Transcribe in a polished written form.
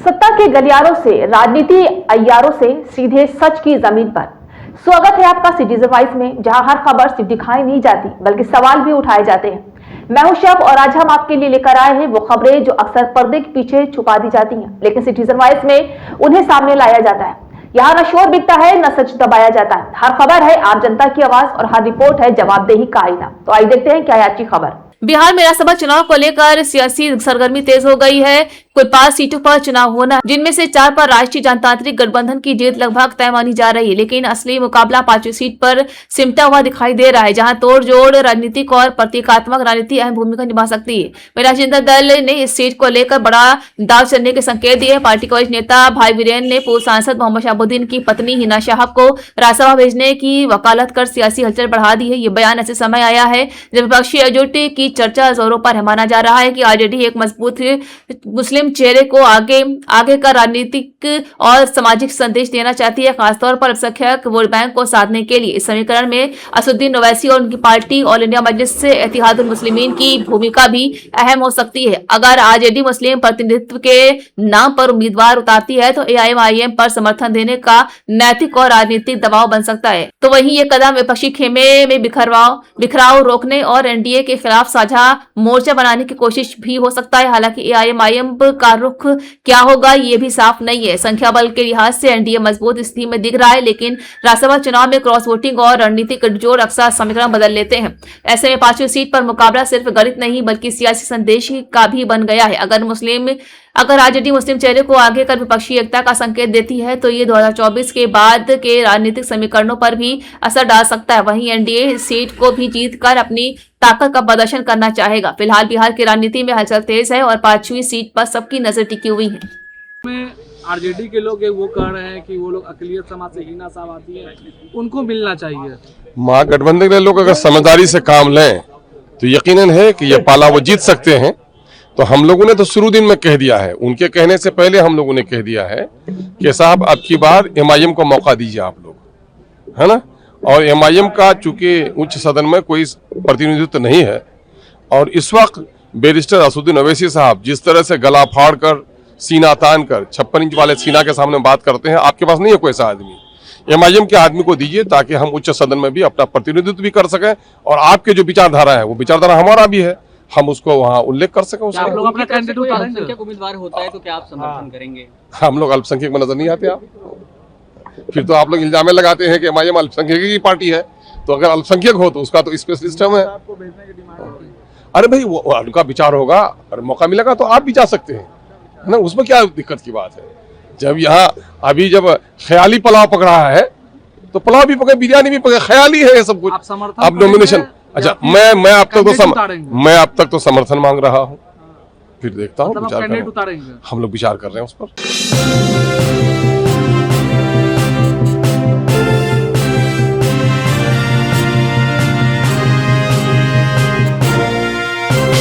सत्ता के गलियारों से, राजनीति अय्यारों से सीधे सच की जमीन पर। स्वागत है आपका सिटीजन वॉइस में, जहां हर खबर सिर्फ दिखाई नहीं जाती बल्कि सवाल भी उठाए जाते हैं। मैं हूं शब और आज हम आपके लिए लेकर आए हैं वो खबरें जो अक्सर पर्दे के पीछे छुपा दी जाती हैं, लेकिन सिटीजन वॉइस में उन्हें सामने लाया जाता है। यहाँ न शोर बिकता है, न सच दबाया जाता है। हर खबर है आम जनता की आवाज और हर रिपोर्ट है जवाबदेही का आईना। तो आइए देखते हैं क्या है आज की खबर। बिहार में राज्यसभा चुनाव को लेकर सियासी सरगर्मी तेज हो गई है। कुल 5 सीटों पर चुनाव होना, जिनमें से 4 पर राष्ट्रीय जनतांत्रिक गठबंधन की जीत लगभग तय मानी जा रही है, लेकिन असली मुकाबला 5वीं सीट पर सिमटा हुआ दिखाई दे रहा है, जहां तोड़-जोड़ राजनीतिक और प्रतीकात्मक राजनीति अहम भूमिका निभा सकती है। राष्ट्रीय जनता दल ने इस सीट को लेकर बड़ा दाव चलने के संकेत दिए। पार्टी के वरिष्ठ नेता भाई वीरेन ने पूर्व सांसद मोहम्मद शहाबुद्दीन की पत्नी हिना साहब को राज्यसभा भेजने की वकालत कर सियासी हलचल बढ़ा दी है। ये बयान ऐसे समय आया है जब विपक्षी एकजुटता की चर्चा जोरों पर है। माना जा रहा है कि आरजेडी एक मजबूत मुस्लिम चेहरे को आगे का राजनीतिक और सामाजिक संदेश देना चाहती है, खासतौर पर अल्पसंख्यक वोट बैंक को साधने के लिए। इस समीकरण में असदुद्दीन ओवैसी और उनकी पार्टी ऑल इंडिया मजलिस से इत्तेहादुल मुस्लिमीन की भूमिका भी अहम हो सकती है। अगर आरजेडी मुस्लिम प्रतिनिधित्व के नाम पर उम्मीदवार उतारती है तो एआईएमआईएम पर समर्थन देने का नैतिक और राजनीतिक दबाव बन सकता है। तो वहीं ये कदम विपक्षी खेमे में बिखराव रोकने और एनडीए के खिलाफ साझा मोर्चा बनाने की कोशिश भी हो सकता है। हालांकि एआईएमआईएम का रुख क्या होगा ये भी साफ नहीं है। संख्या बल के लिहाज से एनडीए मजबूत स्थिति में दिख रहा है, लेकिन राज्यसभा चुनाव में क्रॉस वोटिंग और रणनीतिक गठजोड़ अक्सर समीकरण बदल लेते हैं। ऐसे में 5वीं सीट पर मुकाबला सिर्फ गणित नहीं बल्कि सियासी संदेश का भी बन गया है। अगर आरजेडी मुस्लिम चेहरे को आगे कर विपक्षी एकता का संकेत देती है तो ये 2024 के बाद के राजनीतिक समीकरणों पर भी असर डाल सकता है। वहीं एनडीए सीट को भी जीतकर अपनी ताकत का प्रदर्शन करना चाहेगा। फिलहाल बिहार की राजनीति में हलचल तेज है और 5वीं सीट पर सबकी नजर टिकी हुई है। आरजेडी के लोग वो कह रहे हैं कि वो लोग अकलियत समाज से हिना साहब आती है, उनको मिलना चाहिए। महागठबंधन के लोग अगर समझदारी से काम लें तो यकीनन है कि ये पाला वो जीत सकते हैं। तो हम लोगों ने तो शुरू दिन में कह दिया है, उनके कहने से पहले हम लोगों ने कह दिया है कि साहब अब की बार एमआईएम को मौका दीजिए आप लोग, है ना। और एमआईएम का चूंकि उच्च सदन में कोई प्रतिनिधित्व नहीं है और इस वक्त बैरिस्टर असदुद्दीन ओवैसी साहब जिस तरह से गला फाड़ कर, सीना तान कर 56 इंच वाले सीना के सामने बात करते हैं, आपके पास नहीं है कोई ऐसा आदमी। एमआईएम के आदमी को दीजिए ताकि हम उच्च सदन में भी अपना प्रतिनिधित्व भी कर सकें और आपके जो विचारधारा है वो विचारधारा हमारा भी है, हम उसको वहाँ उल्लेख कर सकें। आप लोग अपना कैंडिडेट अल्पसंख्यक उम्मीदवार होता है तो क्या आप समर्थन करेंगे? हम लोग अल्पसंख्यक में नजर नहीं आते आप, फिर तो आप लोग इल्जाम लगाते हैं कि एमआईएम अल्पसंख्यक की पार्टी है। तो अगर अल्पसंख्यक हो तो उसका तो स्पेशलिस्ट हम है। अरे भाई वो उनका विचार होगा और मौका मिलेगा तो आप भी जा सकते हैं, है ना, उसमें क्या दिक्कत की बात है। जब यहाँ अभी जब ख्याली पुलाव पकड़ा है तो पुलाव भी पके, बिरयानी भी पके, ख्याली है ये सब कुछ। अब नॉमिनेशन, अच्छा मैं अब तक तो समर्थन मांग रहा हूँ, फिर देखता हूँ, विचार करेंगे। हम लोग विचार कर रहे हैं उस पर।